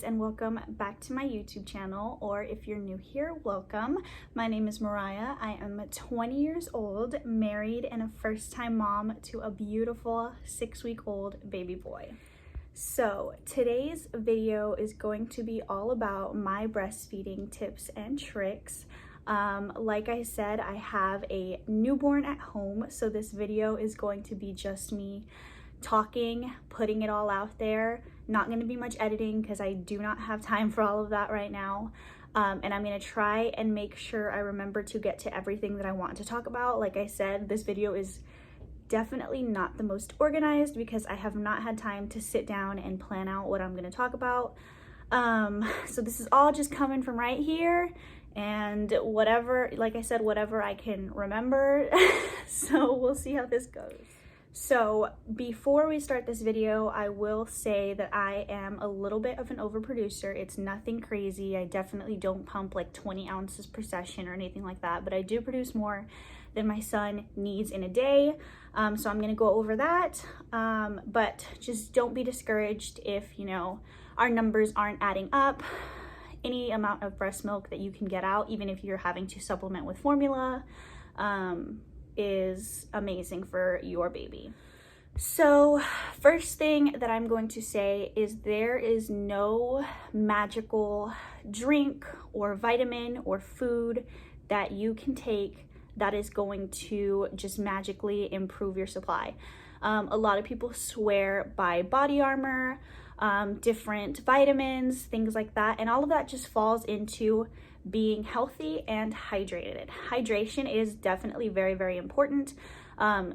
guys, and welcome back to my YouTube channel, or if you're new here, welcome. My name is Mariah. I am 20 years old, married, and a first-time mom to a beautiful 6-week-old baby boy. So today's video is going to be all about my breastfeeding tips and tricks. Like I said, I have a newborn at home, so this video is going to be just me talking, putting it all out there. Not going to be much editing because I do not have time for all of that right now. And I'm going to try and make sure I remember to get to everything that I want to talk about. Like I said, this video is definitely not the most organized because I have not had time to sit down and plan out what I'm going to talk about. So this is all just coming from right here and whatever, like I said, whatever I can remember. So we'll see how this goes. So before we start this video, I will say that I am a little bit of an overproducer. It's nothing crazy. I definitely don't pump like 20 ounces per session or anything like that, but I do produce more than my son needs in a day. So I'm gonna go over that, but just don't be discouraged if, you know, our numbers aren't adding up. Any amount of breast milk that you can get out, even if you're having to supplement with formula, is amazing for your baby. So first thing that I'm going to say is there is no magical drink or vitamin or food that you can take that is going to just magically improve your supply. A lot of people swear by body armor, different vitamins, things like that, and all of that just falls into being healthy and hydrated. Hydration is definitely very, very important.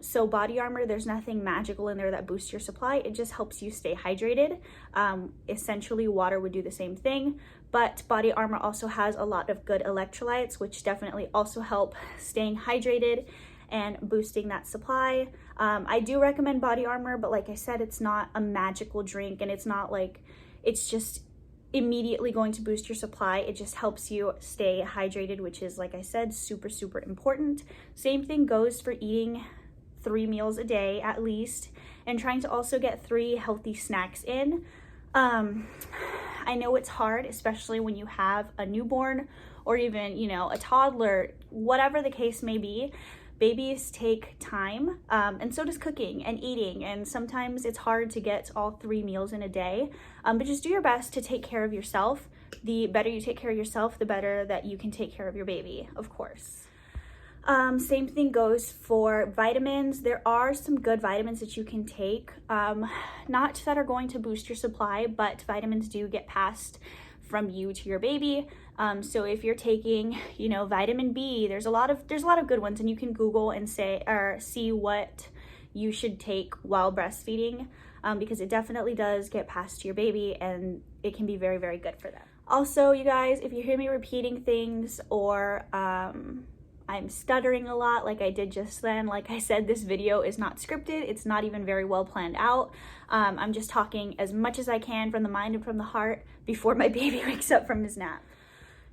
So body armor, there's nothing magical in there that boosts your supply. It just helps you stay hydrated. Essentially, water would do the same thing, but body armor also has a lot of good electrolytes, which definitely also help staying hydrated and boosting that supply. I do recommend body armor, but like I said, it's not a magical drink, and it's not like it's just immediately going to boost your supply. It just helps you stay hydrated, which is, like I said, super, super important. Same thing goes for eating 3 meals a day at least, and trying to also get 3 healthy snacks in. I know it's hard, especially when you have a newborn or even, you know, a toddler, whatever the case may be. Babies take time, and so does cooking and eating, and sometimes it's hard to get all 3 meals in a day, but just do your best to take care of yourself. The better you take care of yourself, the better that you can take care of your baby, of course. Same thing goes for vitamins. There are some good vitamins that you can take, not that are going to boost your supply, but vitamins do get passed from you to your baby. So if you're taking, you know, vitamin B, there's a lot of good ones, and you can Google and say or see what you should take while breastfeeding, because it definitely does get passed to your baby, and it can be very, very good for them. Also, you guys, if you hear me repeating things or I'm stuttering a lot like I did just then, like I said, this video is not scripted. It's not even very well planned out. I'm just talking as much as I can from the mind and from the heart before my baby wakes up from his nap.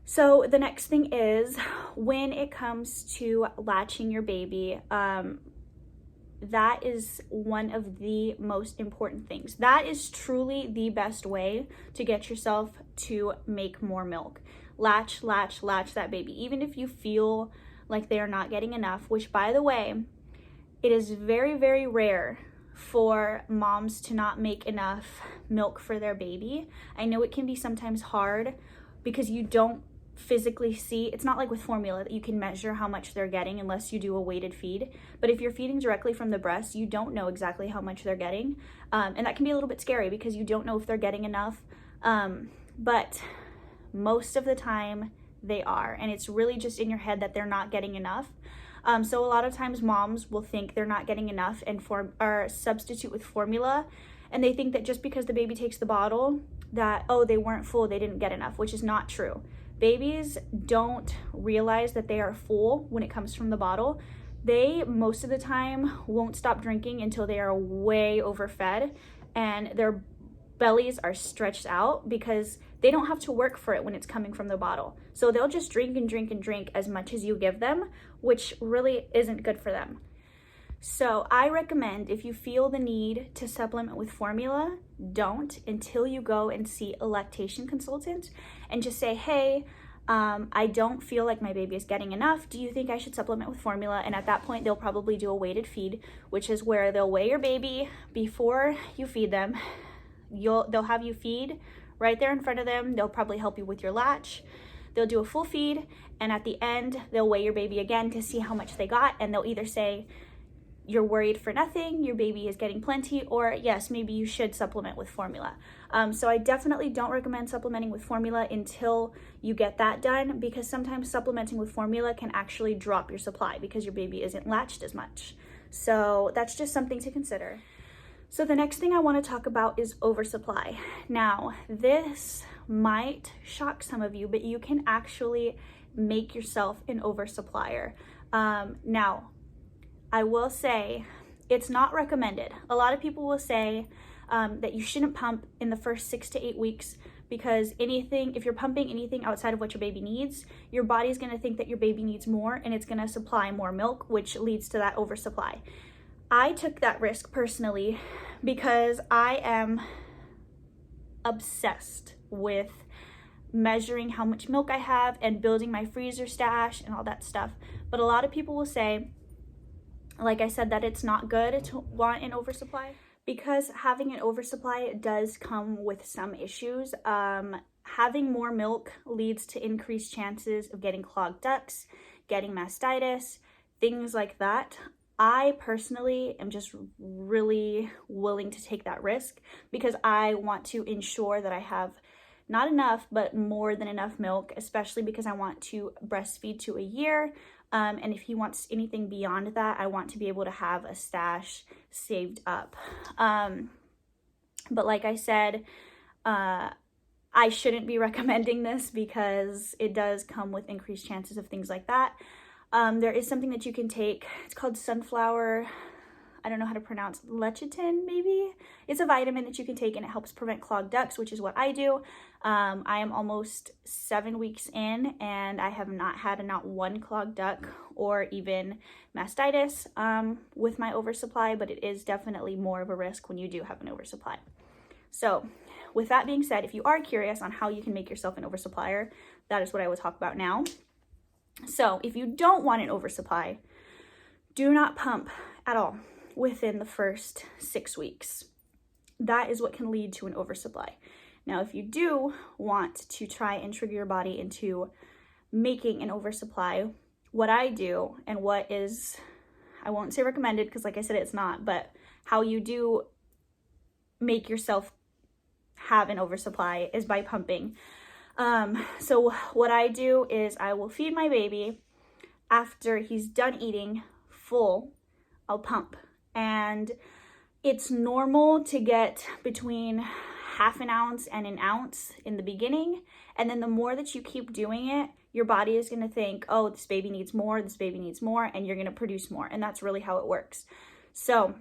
So the next thing is, when it comes to latching your baby, that is one of the most important things. That is truly the best way to get yourself to make more milk. Latch that baby. Even if you feel like they are not getting enough, which, by the way, it is very, very rare for moms to not make enough milk for their baby. I know it can be sometimes hard because you don't physically see. It's not like with formula that you can measure how much they're getting unless you do a weighted feed. But if you're feeding directly from the breast, you don't know exactly how much they're getting, and that can be a little bit scary because you don't know if they're getting enough, but most of the time they are, and it's really just in your head that they're not getting enough. So a lot of times moms will think they're not getting enough and substitute with formula, and they think that just because the baby takes the bottle that, oh, they weren't full, they didn't get enough, which is not true. Babies don't realize that they are full when it comes from the bottle. They, most of the time, won't stop drinking until they are way overfed and their bellies are stretched out because they don't have to work for it when it's coming from the bottle. So they'll just drink and drink and drink as much as you give them, which really isn't good for them. So I recommend, if you feel the need to supplement with formula, don't until you go and see a lactation consultant and just say, hey, I don't feel like my baby is getting enough. Do you think I should supplement with formula? And at that point, they'll probably do a weighted feed, which is where they'll weigh your baby before you feed them. They'll have you feed right there in front of them. They'll probably help you with your latch. They'll do a full feed, and at the end, they'll weigh your baby again to see how much they got, and they'll either say, you're worried for nothing, your baby is getting plenty, or yes, maybe you should supplement with formula. So I definitely don't recommend supplementing with formula until you get that done, because sometimes supplementing with formula can actually drop your supply because your baby isn't latched as much. So that's just something to consider. So the next thing I want to talk about is oversupply. Now, this might shock some of you, but you can actually make yourself an oversupplier. Now, I will say it's not recommended. A lot of people will say that you shouldn't pump in the first 6 to 8 weeks, because if you're pumping anything outside of what your baby needs, your body's going to think that your baby needs more, and it's going to supply more milk, which leads to that oversupply. I took that risk personally because I am obsessed with measuring how much milk I have and building my freezer stash and all that stuff. But a lot of people will say, like I said, that it's not good to want an oversupply, because having an oversupply does come with some issues. Having more milk leads to increased chances of getting clogged ducts, getting mastitis, things like that. I personally am just really willing to take that risk because I want to ensure that I have not enough, but more than enough milk, especially because I want to breastfeed to a year. And if he wants anything beyond that, I want to be able to have a stash saved up. But like I said, I shouldn't be recommending this because it does come with increased chances of things like that. There is something that you can take. It's called sunflower, I don't know how to pronounce, lecithin maybe? It's a vitamin that you can take and it helps prevent clogged ducts, which is what I do. I am almost 7 weeks in and I have not had not one clogged duct or even mastitis with my oversupply, but it is definitely more of a risk when you do have an oversupply. So with that being said, if you are curious on how you can make yourself an oversupplier, that is what I will talk about now. So if you don't want an oversupply, do not pump at all within the first 6 weeks. That is what can lead to an oversupply. Now, if you do want to try and trigger your body into making an oversupply, what I do and what is, I won't say recommended because like I said, it's not, but how you do make yourself have an oversupply is by pumping. So what I do is I will feed my baby. After he's done eating full, I'll pump. And it's normal to get between half an ounce and an ounce in the beginning. And then the more that you keep doing it, your body is going to think, oh, this baby needs more, this baby needs more, and you're going to produce more. And that's really how it works. So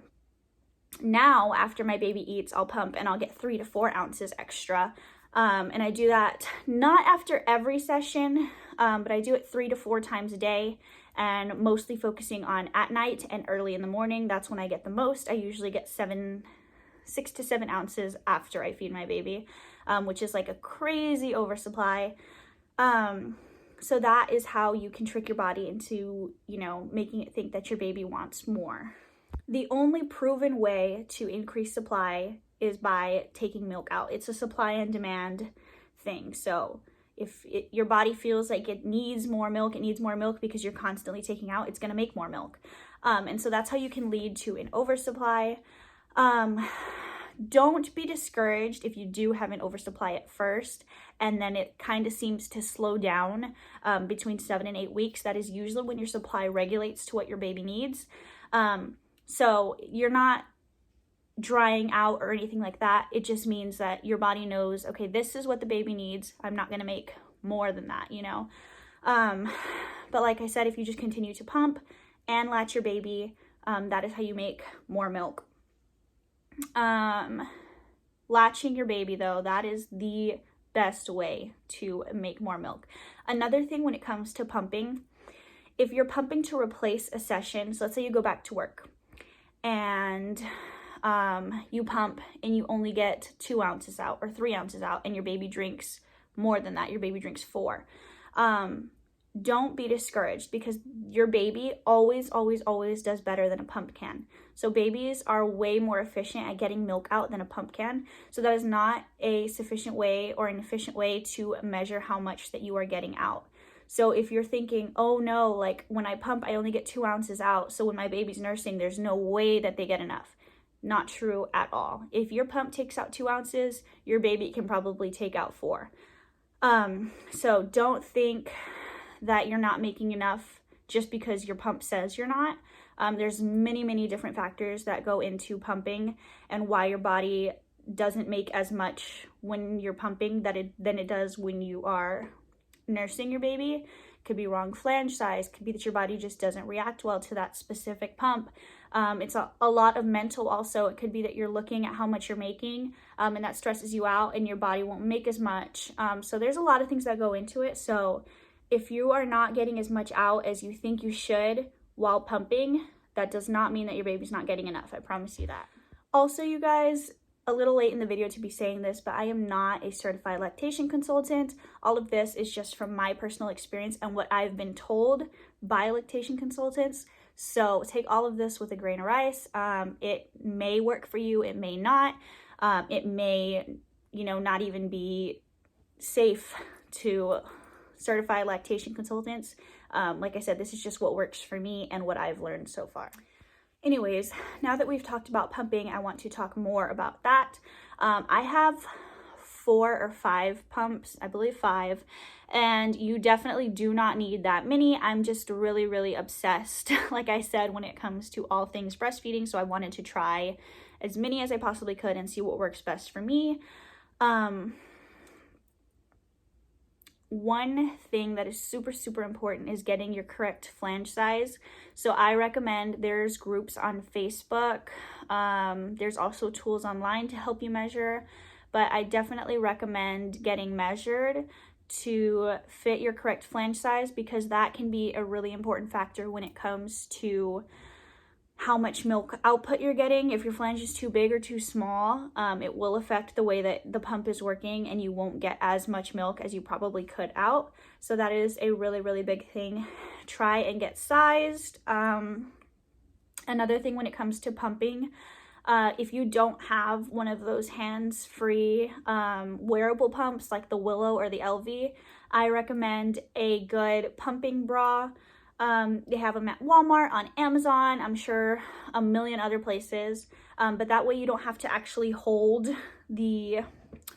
now after my baby eats, I'll pump and I'll get 3 to 4 ounces extra. And I do that not after every session, but I do it 3 to 4 times a day, and mostly focusing on at night and early in the morning. That's when I get the most. I usually get 6 to 7 ounces after I feed my baby, which is like a crazy oversupply. So that is how you can trick your body into, making it think that your baby wants more. The only proven way to increase supply is by taking milk out. It's a supply and demand thing. So if your body feels like it needs more milk because you're constantly taking out, it's going to make more milk. And so that's how you can lead to an oversupply. Don't be discouraged if you do have an oversupply at first and then it kind of seems to slow down between 7 and 8 weeks. That is usually when your supply regulates to what your baby needs. So you're not drying out or anything like that. It just means that your body knows, okay, this is what the baby needs. I'm not going to make more than that, But like I said, if you just continue to pump and latch your baby, that is how you make more milk. Latching your baby though, that is the best way to make more milk. Another thing when it comes to pumping, if you're pumping to replace a session, so let's say you go back to work and you pump and you only get 2 ounces out or 3 ounces out, and your baby drinks more than that, your baby drinks 4. Don't be discouraged, because your baby always does better than a pump can. So babies are way more efficient at getting milk out than a pump can. So that is not a sufficient way or an efficient way to measure how much that you are getting out. So if you're thinking, oh no, like when I pump, I only get 2 ounces out, so when my baby's nursing, there's no way that they get enough. Not true at all. If your pump takes out 2 ounces, your baby can probably take out 4. So don't think that you're not making enough just because your pump says you're not. There's many different factors that go into pumping and why your body doesn't make as much when you're pumping than it does when you are nursing your baby. Could be wrong flange size, could be that your body just doesn't react well to that specific pump. It's a lot of mental also. It could be that you're looking at how much you're making and that stresses you out and your body won't make as much. So there's a lot of things that go into it. So if you are not getting as much out as you think you should while pumping, that does not mean that your baby's not getting enough. I promise you that. Also, you guys, a little late in the video to be saying this, but I am not a certified lactation consultant. All of this is just from my personal experience and what I've been told by lactation consultants. So take all of this with a grain of rice. It may work for you, it may not. It may, not even be safe to certify lactation consultants. Like I said, this is just what works for me and what I've learned so far. Anyways, now that we've talked about pumping, I want to talk more about that. I have 4 or 5 pumps, I believe 5, and you definitely do not need that many. I'm just really obsessed, like I said, when it comes to all things breastfeeding, so I wanted to try as many as I possibly could and see what works best for me. One thing that is super important is getting your correct flange size. So I recommend, there's groups on Facebook. There's also tools online to help you measure, but I definitely recommend getting measured to fit your correct flange size, because that can be a really important factor when it comes to how much milk output you're getting. If your flange is too big or too small, it will affect the way that the pump is working and you won't get as much milk as you probably could out. So that is a really big thing. Try and get sized. Another thing when it comes to pumping, if you don't have one of those hands-free wearable pumps like the Willow or the LV, I recommend a good pumping bra. They have them at Walmart, on Amazon, I'm sure a million other places, but that way you don't have to actually hold the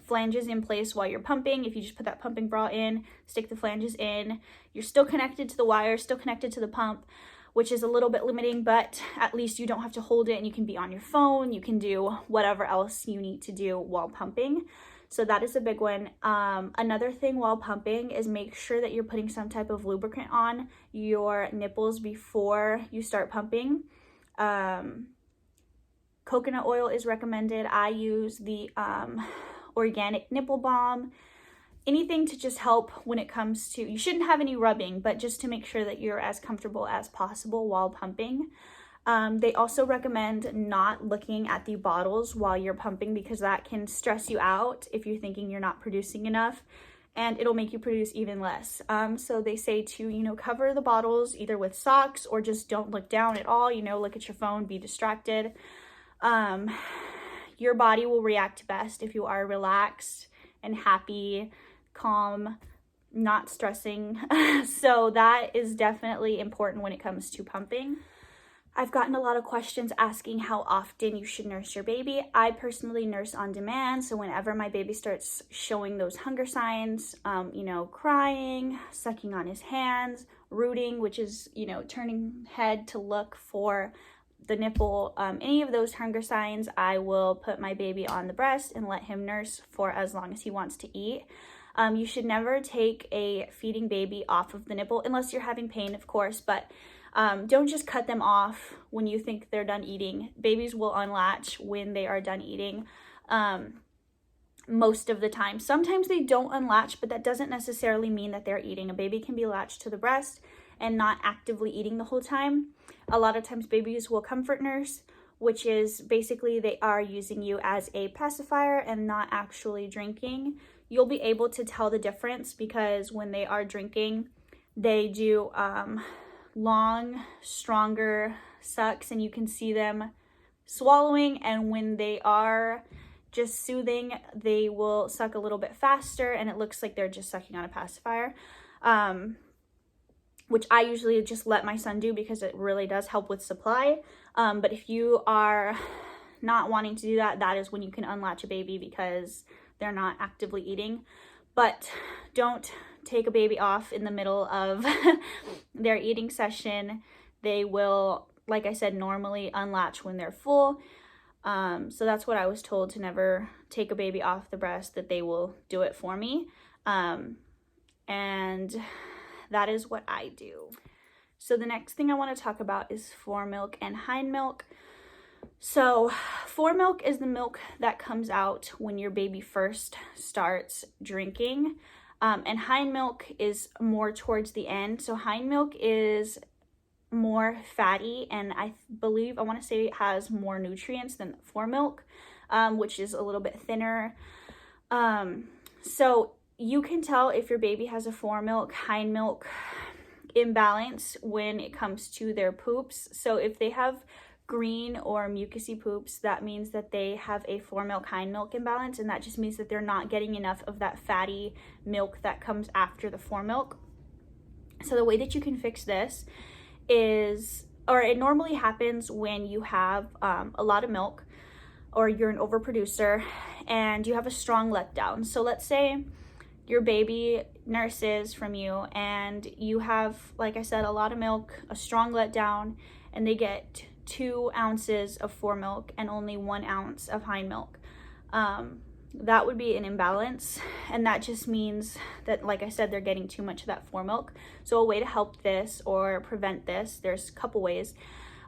flanges in place while you're pumping. If you just put that pumping bra in, stick the flanges in, you're still connected to the wire, still connected to the pump, which is a little bit limiting, but at least you don't have to hold it and you can be on your phone, you can do whatever else you need to do while pumping. So that is a big one. Another thing while pumping is make sure that you're putting some type of lubricant on your nipples before you start pumping. Coconut oil is recommended. I use the organic nipple balm. Anything to just help when it comes to, you shouldn't have any rubbing, but just to make sure that you're as comfortable as possible while pumping. They also recommend not looking at the bottles while you're pumping, because that can stress you out if you're thinking you're not producing enough, and it'll make you produce even less. So they say to, cover the bottles either with socks or just don't look down at all, look at your phone, be distracted. Your body will react best if you are relaxed and happy, calm, not stressing. So that is definitely important when it comes to pumping. I've gotten a lot of questions asking how often you should nurse your baby. I personally nurse on demand, so whenever my baby starts showing those hunger signs, crying, sucking on his hands, rooting, which is, turning head to look for the nipple, any of those hunger signs, I will put my baby on the breast and let him nurse for as long as he wants to eat. You should never take a feeding baby off of the nipple, unless you're having pain, of course, but don't just cut them off when you think they're done eating. Babies will unlatch when they are done eating most of the time. Sometimes they don't unlatch, but that doesn't necessarily mean that they're eating. A baby can be latched to the breast and not actively eating the whole time. A lot of times babies will comfort nurse which is basically they are using you as a pacifier and not actually drinking. You'll be able to tell the difference because when they are drinking, they do long, stronger sucks, and you can see them swallowing, and when they are just soothing, they will suck a little bit faster, and it looks like they're just sucking on a pacifier, which I usually just let my son do because it really does help with supply. But if you are not wanting to do that, that is when you can unlatch a baby because they're not actively eating. But don't take a baby off in the middle of their eating session. They will, like I said, normally unlatch when they're full. So that's what I was told, to never take a baby off the breast, that they will do it for me. And that is what I do. So the next thing I want to talk about is fore milk and hind milk. So fore milk is the milk that comes out when your baby first starts drinking. And hind milk is more towards the end. So hind milk is more fatty, and I want to say it has more nutrients than fore milk, which is a little bit thinner. So you can tell if your baby has a fore milk, hind milk imbalance when it comes to their poops. So if they have green or mucousy poops, that means that they have a fore milk, hind milk imbalance, and that just means that they're not getting enough of that fatty milk that comes after the fore milk. So the way that you can fix this is, or it normally happens when you have a lot of milk, or you're an overproducer and you have a strong letdown. So let's say your baby nurses from you and you have, like I said, a lot of milk, a strong letdown, and they get 2 ounces of fore milk and only 1 ounce of hind milk. That would be an imbalance, and that just means that, like I said, they're getting too much of that fore milk. So a way to help this or prevent this, there's a couple ways,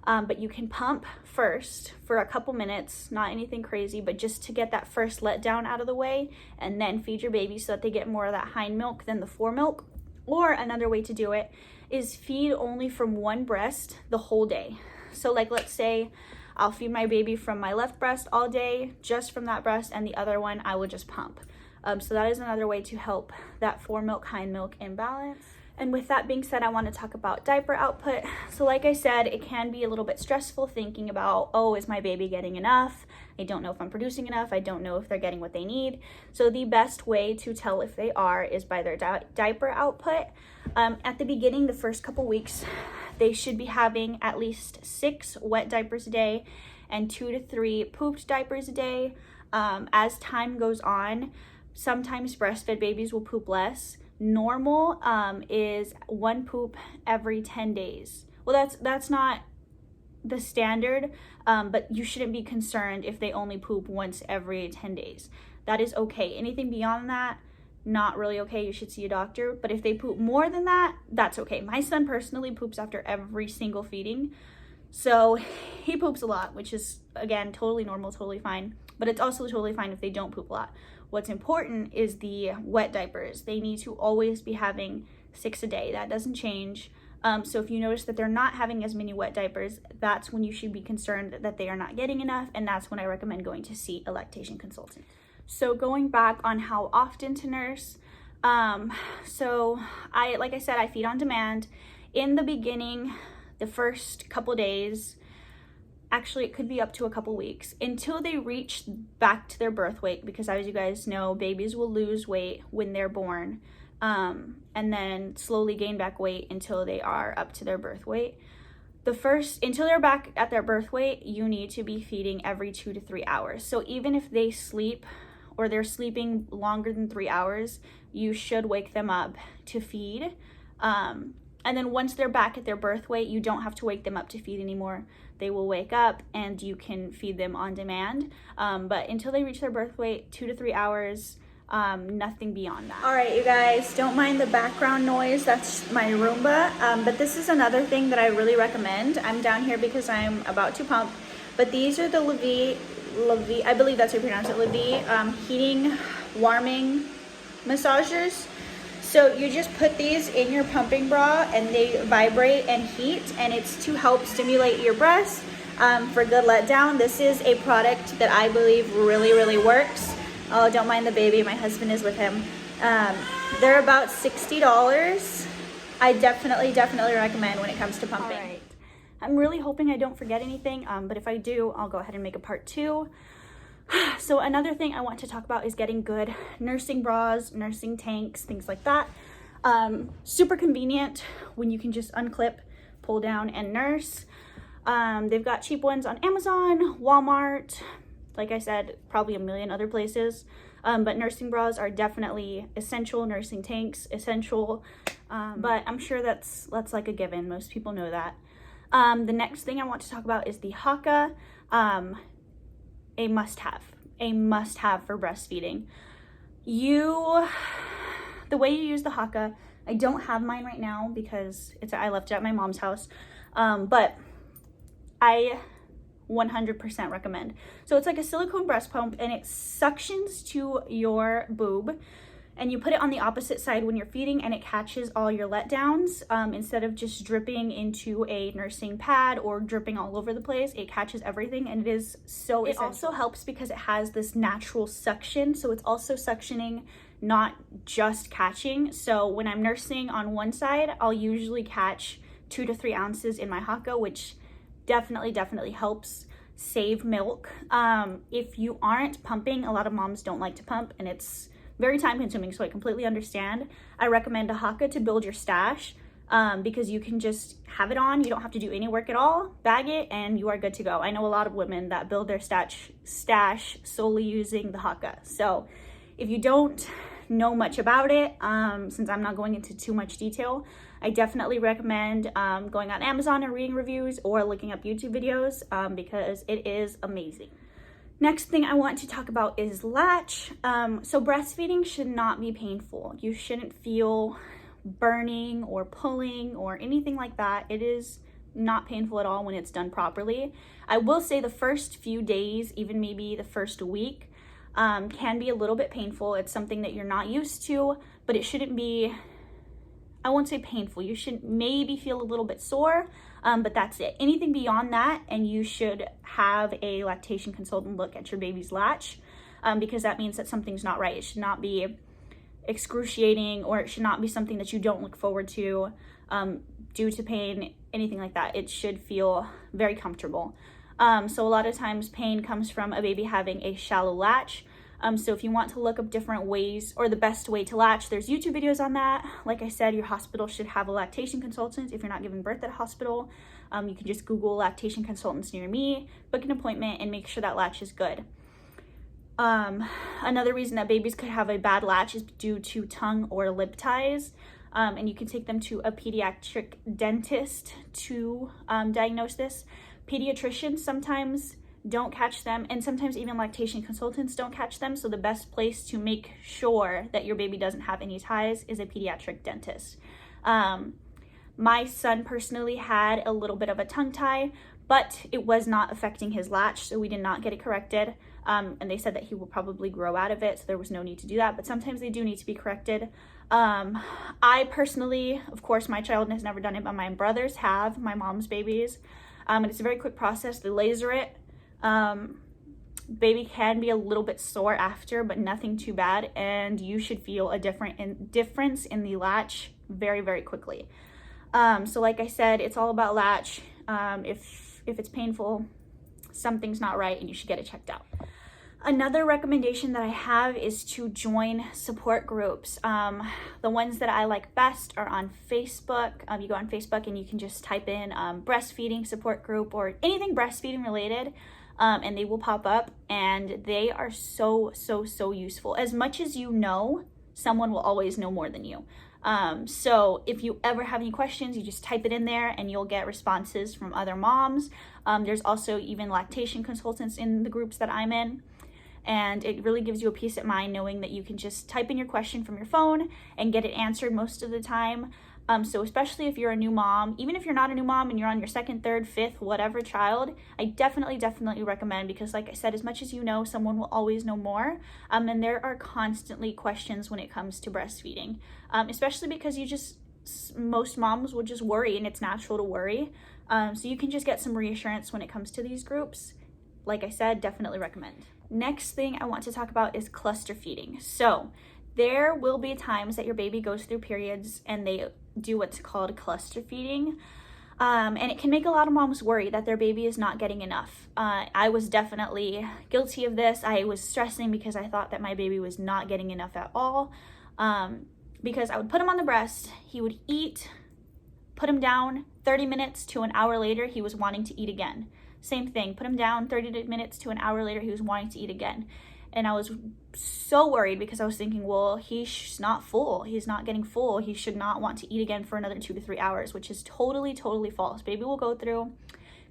but you can pump first for a couple minutes, not anything crazy, but just to get that first letdown out of the way, and then feed your baby so that they get more of that hind milk than the fore milk. Or another way to do it is feed only from one breast the whole day. So like, let's say I'll feed my baby from my left breast all day, just from that breast, and the other one I will just pump. So that is another way to help that fore milk, hind milk imbalance. And with that being said, I want to talk about diaper output. So like I said, it can be a little bit stressful thinking about, oh, is my baby getting enough? I don't know if I'm producing enough. I don't know if they're getting what they need. So the best way to tell if they are is by their diaper output. At the beginning, the first couple weeks, they should be having at least 6 wet diapers a day and 2 to 3 pooped diapers a day. As time goes on, sometimes breastfed babies will poop less. Normal is 1 poop every 10 days. Well, that's not the standard, but you shouldn't be concerned if they only poop once every 10 days. That is okay. Anything beyond that, not really okay. You should see a doctor. But if they poop more than that, that's okay. My son personally poops after every single feeding. So he poops a lot, which is, again, totally normal, totally fine. But it's also totally fine if they don't poop a lot. What's important is the wet diapers. They need to always be having 6 a day. That doesn't change. So if you notice that they're not having as many wet diapers, that's when you should be concerned that they are not getting enough, and that's when I recommend going to see a lactation consultant. So going back on how often to nurse, so like I said, I feed on demand. In the beginning, the first couple days, actually it could be up to a couple weeks, until they reach back to their birth weight, because as you guys know, babies will lose weight when they're born, and then slowly gain back weight until they are up to their birth weight. Until they're back at their birth weight, you need to be feeding every 2 to 3 hours. So even if they sleep or they're sleeping longer than 3 hours, you should wake them up to feed. And then once they're back at their birth weight, you don't have to wake them up to feed anymore. They will wake up and you can feed them on demand. But until they reach their birth weight, 2 to 3 hours, nothing beyond that. All right, you guys, don't mind the background noise. That's my Roomba. But this is another thing that I really recommend. I'm down here because I'm about to pump. But these are the Levi, I believe that's how you pronounce it, Levi, heating, warming massagers. So you just put these in your pumping bra and they vibrate and heat, and it's to help stimulate your breasts. for good letdown. This is a product that I believe really, really works. Oh, don't mind the baby. My husband is with him. They're about $60. I definitely recommend when it comes to pumping. All right. I'm really hoping I don't forget anything, but if I do, I'll go ahead and make a part 2. So another thing I want to talk about is getting good nursing bras, nursing tanks, things like that. Super convenient when you can just unclip, pull down, and nurse. They've got cheap ones on Amazon, Walmart, like I said, probably a million other places. But nursing bras are definitely essential, nursing tanks, essential. But I'm sure that's like a given. Most people know that. The next thing I want to talk about is the Haka, a must-have for breastfeeding. The way you use the Haka, I don't have mine right now because I left it at my mom's house, but I 100% recommend. So it's like a silicone breast pump, and it suctions to your boob, and you put it on the opposite side when you're feeding, and it catches all your letdowns. Instead of just dripping into a nursing pad or dripping all over the place, it catches everything, and it is so essential. It also helps because it has this natural suction, so it's also suctioning, not just catching. So when I'm nursing on one side, I'll usually catch 2 to 3 ounces in my Haka, which definitely helps save milk. If you aren't pumping, a lot of moms don't like to pump, and it's very time consuming, so I completely understand. I recommend a Haka to build your stash, because you can just have it on. You don't have to do any work at all, bag it, and you are good to go. I know a lot of women that build their stash solely using the Haka. So if you don't know much about it, since I'm not going into too much detail, I definitely recommend going on Amazon and reading reviews or looking up YouTube videos, because it is amazing. Next thing I want to talk about is latch. So breastfeeding should not be painful. You shouldn't feel burning or pulling or anything like that. It is not painful at all when it's done properly. I will say the first few days, even maybe the first week, can be a little bit painful. It's something that you're not used to, but it shouldn't be, I won't say painful. You should maybe feel a little bit sore, but that's it. Anything beyond that, and you should have a lactation consultant look at your baby's latch, because that means that something's not right. It should not be excruciating, or it should not be something that you don't look forward to due to pain, anything like that. It should feel very comfortable. So a lot of times pain comes from a baby having a shallow latch. So if you want to look up different ways or the best way to latch, there's YouTube videos on that. Like I said, your hospital should have a lactation consultant. If you're not giving birth at a hospital, you can just Google lactation consultants near me, book an appointment, and make sure that latch is good. Another reason that babies could have a bad latch is due to tongue or lip ties. And you can take them to a pediatric dentist to diagnose this. Pediatricians sometimes don't catch them, and sometimes even lactation consultants don't catch them. So the best place to make sure that your baby doesn't have any ties is a pediatric dentist. My son personally had a little bit of a tongue tie, but it was not affecting his latch, so we did not get it corrected. And they said that he will probably grow out of it, so there was no need to do that, but sometimes they do need to be corrected. I personally, of course, my child has never done it, but my brothers have, my mom's babies. And it's a very quick process. They laser it. Baby can be a little bit sore after, but nothing too bad, and you should feel a difference in the latch very quickly. So like I said, it's all about latch. If it's painful, something's not right, and you should get it checked out. Another recommendation that I have is to join support groups. The ones that I like best are on Facebook. You go on Facebook and you can just type in breastfeeding support group or anything breastfeeding related, and they will pop up, and they are so useful. As much as you know, someone will always know more than you. So if you ever have any questions, you just type it in there and you'll get responses from other moms. There's also even lactation consultants in the groups that I'm in. And it really gives you a peace of mind knowing that you can just type in your question from your phone and get it answered most of the time. So especially if you're a new mom, even if you're not a new mom and you're on your second, third, fifth, whatever child, I definitely recommend, because like I said, as much as you know, someone will always know more. And there are constantly questions when it comes to breastfeeding, especially because most moms will just worry, and it's natural to worry. So you can just get some reassurance when it comes to these groups. Like I said, definitely recommend. Next thing I want to talk about is cluster feeding. So there will be times that your baby goes through periods and they do what's called cluster feeding. And it can make a lot of moms worry that their baby is not getting enough. I was definitely guilty of this. I was stressing because I thought that my baby was not getting enough at all. Because I would put him on the breast, he would eat, put him down, 30 minutes to an hour later, he was wanting to eat again. Same thing, put him down, 30 minutes to an hour later, he was wanting to eat again. And I was so worried because I was thinking, well, he's not full. He's not getting full. He should not want to eat again for another 2 to 3 hours, which is totally, totally false. Baby will go through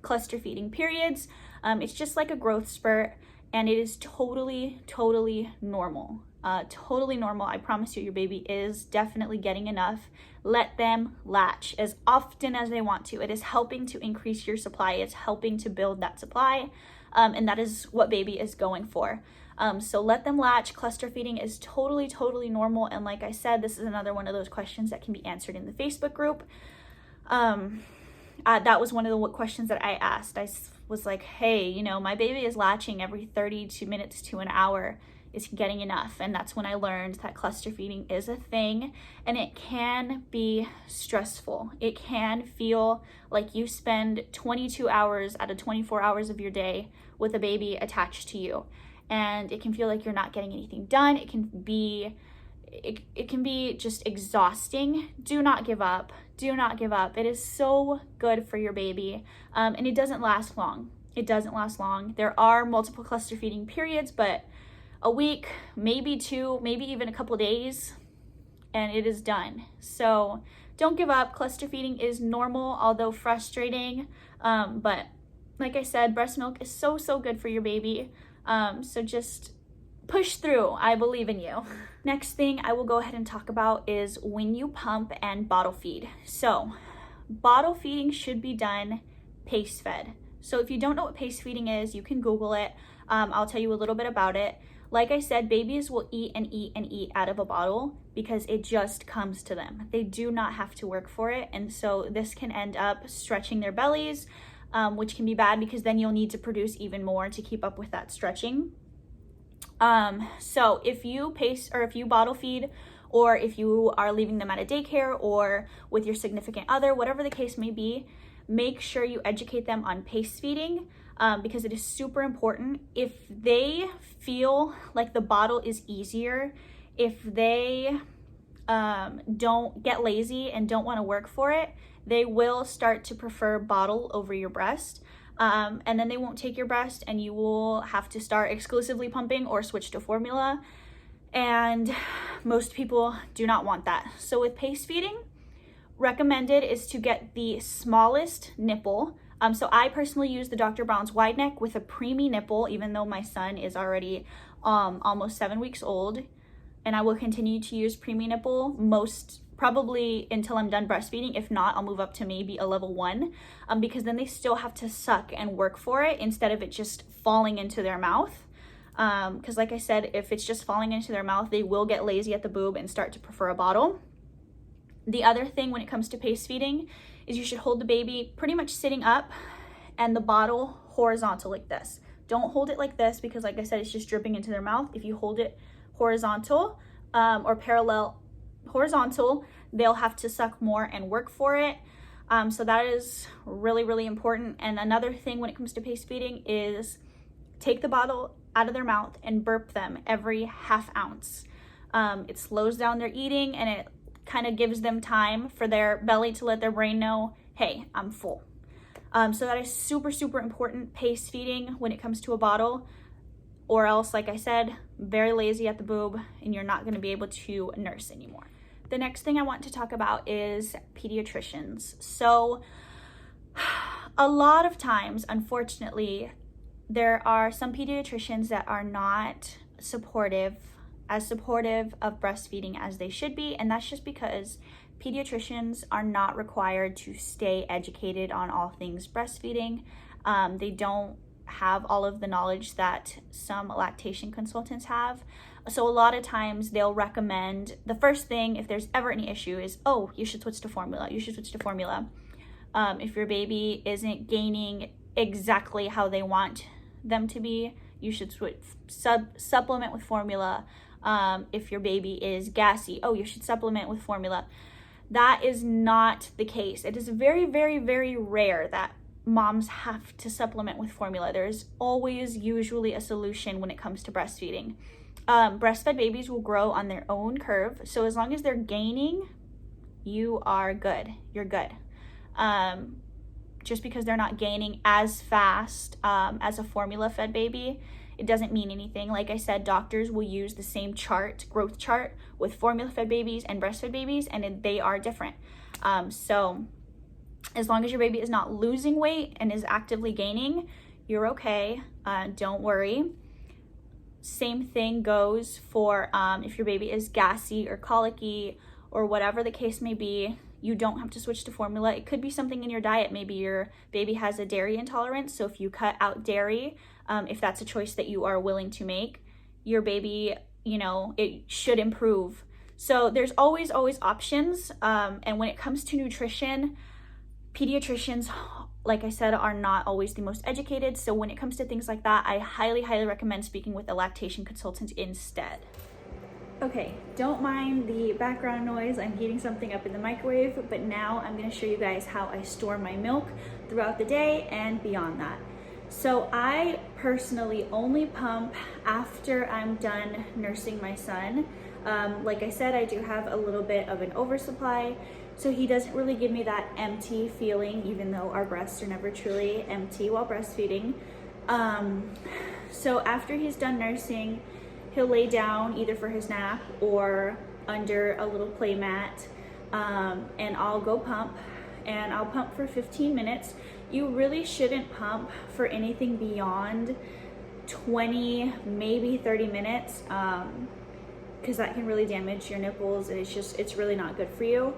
cluster feeding periods. It's just like a growth spurt, and it is totally, totally normal. Totally normal. I promise you, your baby is definitely getting enough. Let them latch as often as they want to. It is helping to increase your supply. It's helping to build that supply. And that is what baby is going for. So let them latch. Cluster feeding is totally, totally normal. And like I said, this is another one of those questions that can be answered in the Facebook group. That was one of the questions that I asked. I was like, hey, you know, my baby is latching every 32 minutes to an hour. Is he getting enough? And that's when I learned that cluster feeding is a thing, and it can be stressful. It can feel like you spend 22 hours out of 24 hours of your day with a baby attached to you. And it can feel like you're not getting anything done. It can be just exhausting. Do not give up. Do not give up. It is so good for your baby. And it doesn't last long. It doesn't last long. There are multiple cluster feeding periods, but a week, maybe 2, maybe even a couple days, and it is done. So don't give up. Cluster feeding is normal, although frustrating. But like I said, breast milk is so, so good for your baby. So just push through. I believe in you. Next thing I will go ahead and talk about is when you pump and bottle feed. So bottle feeding should be done pace fed. So if you don't know what pace feeding is, you can Google it. I'll tell you a little bit about it. Like I said, babies will eat and eat and eat out of a bottle because it just comes to them. They do not have to work for it. And so this can end up stretching their bellies, which can be bad because then you'll need to produce even more to keep up with that stretching. So if you pace or if you bottle feed, or if you are leaving them at a daycare or with your significant other, whatever the case may be, make sure you educate them on pace feeding. Because it is super important. If they feel like the bottle is easier, if they don't get lazy and don't want to work for it, they will start to prefer bottle over your breast. And then they won't take your breast, and you will have to start exclusively pumping or switch to formula. And most people do not want that. So with pace feeding, recommended is to get the smallest nipple. So I personally use the Dr. Brown's wide neck with a preemie nipple, even though my son is already almost 7 weeks old. And I will continue to use preemie nipple probably until I'm done breastfeeding. If not, I'll move up to maybe a level 1, because then they still have to suck and work for it instead of it just falling into their mouth. Because like I said, if it's just falling into their mouth, they will get lazy at the boob and start to prefer a bottle. The other thing when it comes to pace feeding is you should hold the baby pretty much sitting up and the bottle horizontal like this. Don't hold it like this because like I said, it's just dripping into their mouth. If you hold it horizontal or parallel horizontal, they'll have to suck more and work for it. So that is really, really important. And another thing when it comes to pace feeding is take the bottle out of their mouth and burp them every half ounce. It slows down their eating, and it kind of gives them time for their belly to let their brain know, hey, I'm full. So that is super, super important, pace feeding when it comes to a bottle, or else, like I said, very lazy at the boob and you're not going to be able to nurse anymore. The next thing I want to talk about is pediatricians. So a lot of times, unfortunately, there are some pediatricians that are not as supportive of breastfeeding as they should be, and that's just because pediatricians are not required to stay educated on all things breastfeeding. They don't have all of the knowledge that some lactation consultants have. So a lot of times they'll recommend, the first thing, if there's ever any issue, is, oh, you should switch to formula. You should switch to formula. If your baby isn't gaining exactly how they want them to be, you should supplement with formula. If your baby is gassy, oh, you should supplement with formula. That is not the case. It is very, very, very rare that moms have to supplement with formula. There's always usually a solution when it comes to breastfeeding. Breastfed babies will grow on their own curve. So as long as they're gaining, you are good. You're good. Just because they're not gaining as fast as a formula fed baby, it doesn't mean anything. Like I said, doctors will use the same chart, growth chart, with formula fed babies and breastfed babies, and they are different. So as long as your baby is not losing weight and is actively gaining, you're okay. Don't worry. Same thing goes for if your baby is gassy or colicky or whatever the case may be. You don't have to switch to formula. It could be something in your diet. Maybe your baby has a dairy intolerance. So if you cut out dairy, if that's a choice that you are willing to make, your baby, it should improve. So there's always options. And when it comes to nutrition, pediatricians, like I said, are not always the most educated. So when it comes to things like that, I highly, highly recommend speaking with a lactation consultant instead. Okay, don't mind the background noise. I'm heating something up in the microwave, but now I'm gonna show you guys how I store my milk throughout the day and beyond that. So I personally only pump after I'm done nursing my son. Like I said, I do have a little bit of an oversupply, so he doesn't really give me that empty feeling, even though our breasts are never truly empty while breastfeeding. So after he's done nursing, he'll lay down either for his nap or under a little play mat, and I'll go pump, and I'll pump for 15 minutes. You really shouldn't pump for anything beyond 20, maybe 30 minutes, because that can really damage your nipples, and it's really not good for you.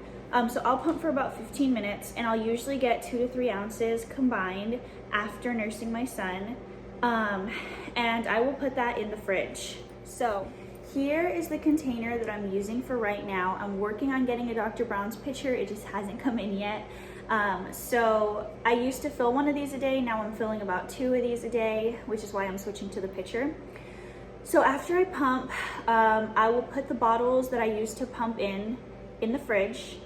So I'll pump for about 15 minutes, and I'll usually get 2 to 3 ounces combined after nursing my son, and I will put that in the fridge. So here is the container that I'm using for right now. I'm working on getting a Dr. Brown's pitcher. It just hasn't come in yet. So I used to fill 1 of these a day. Now I'm filling about 2 of these a day, which is why I'm switching to the pitcher. So after I pump, I will put the bottles that I used to pump in the fridge.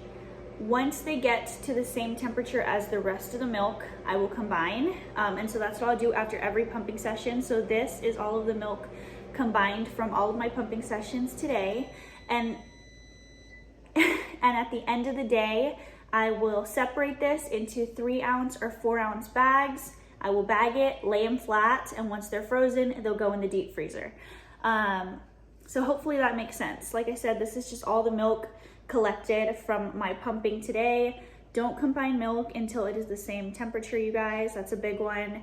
Once they get to the same temperature as the rest of the milk, I will combine. And so that's what I'll do after every pumping session. So this is all of the milk combined from all of my pumping sessions today. And at the end of the day, I will separate this into 3 ounce or 4 ounce bags. I will bag it, lay them flat, and once they're frozen, they'll go in the deep freezer. So hopefully that makes sense. Like I said, this is just all the milk collected from my pumping today. Don't combine milk until it is the same temperature, you guys. That's a big one.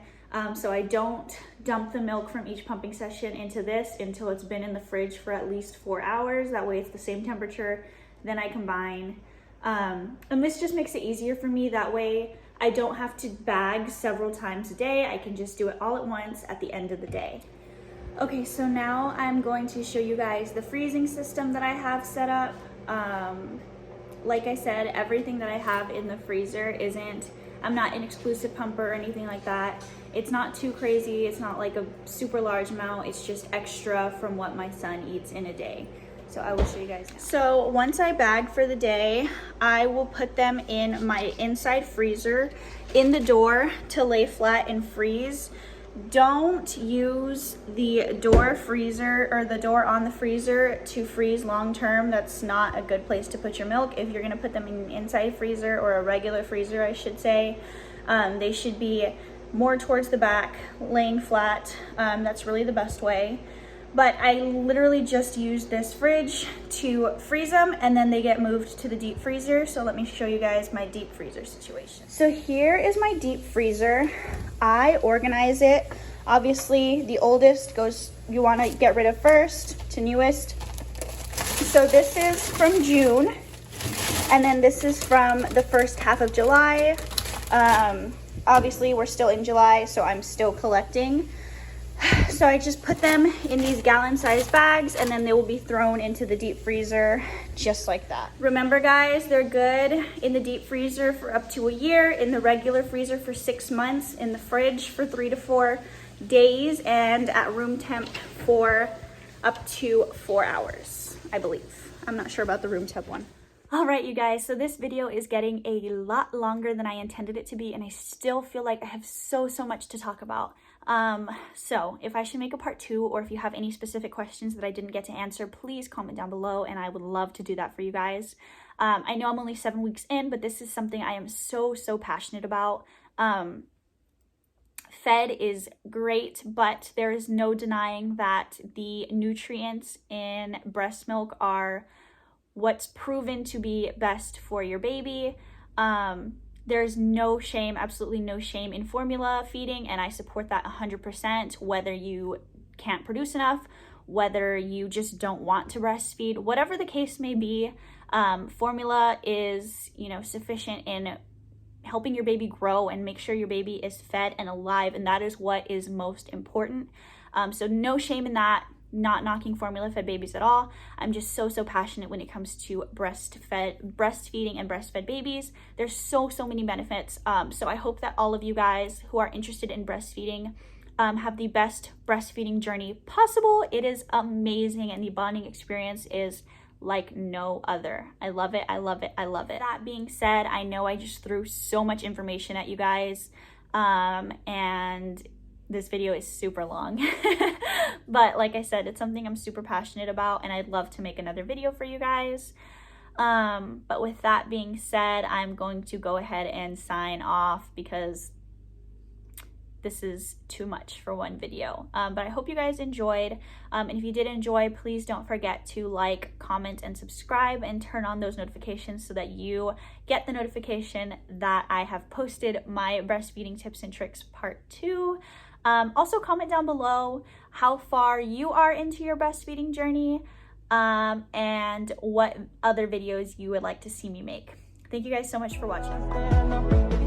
So I don't dump the milk from each pumping session into this until it's been in the fridge for at least 4 hours. That way it's the same temperature. Then I combine. And this just makes it easier for me. That way I don't have to bag several times a day. I can just do it all at once at the end of the day. Okay, so now I'm going to show you guys the freezing system that I have set up. Like I said, everything that I have in the freezer I'm not an exclusive pumper or anything like that. It's not too crazy. It's not like a super large amount. It's just extra from what my son eats in a day. So I will show you guys now. So once I bag for the day, I will put them in my inside freezer in the door to lay flat and freeze. Don't use the door freezer or the door on the freezer to freeze long term. That's not a good place to put your milk. If you're gonna put them in an inside freezer, or a regular freezer I should say, they should be more towards the back, laying flat. That's really the best way. But I literally just use this fridge to freeze them, and then they get moved to the deep freezer. So let me show you guys my deep freezer situation. So here is my deep freezer. I organize it. Obviously, the oldest goes, you want to get rid of first to newest. So this is from June, and then this is from the first half of July. Obviously, we're still in July, so I'm still collecting. So I just put them in these gallon-sized bags, and then they will be thrown into the deep freezer just like that. Remember guys, they're good in the deep freezer for up to a year, in the regular freezer for 6 months, in the fridge for 3 to 4 days, and at room temp for up to 4 hours, I believe. I'm not sure about the room temp one. All right, you guys, so this video is getting a lot longer than I intended it to be, and I still feel like I have so much to talk about. So if I should make a part 2, or if you have any specific questions that I didn't get to answer, please comment down below, and I would love to do that for you guys. I know I'm only 7 weeks in, but this is something I am so passionate about. Fed is great, but there is no denying that the nutrients in breast milk are what's proven to be best for your baby. There's no shame, absolutely no shame in formula feeding, and I support that 100%, whether you can't produce enough, whether you just don't want to breastfeed, whatever the case may be. Formula is, you know, sufficient in helping your baby grow and make sure your baby is fed and alive, and that is what is most important. So no shame in that. Not knocking formula fed babies at all. I'm just so passionate when it comes to breastfeeding and breastfed babies. There's so many benefits. So I hope that all of you guys who are interested in breastfeeding have the best breastfeeding journey possible. It is amazing, and the bonding experience is like no other. I love it. I love it. I love it. That being said, I know I just threw so much information at you guys, and this video is super long. But like I said, it's something I'm super passionate about, and I'd love to make another video for you guys. But with that being said, I'm going to go ahead and sign off because this is too much for one video. But I hope you guys enjoyed. And if you did enjoy, please don't forget to like, comment, and subscribe, and turn on those notifications so that you get the notification that I have posted my breastfeeding tips and tricks part 2. Also comment down below how far you are into your breastfeeding journey, and what other videos you would like to see me make. Thank you guys so much for watching.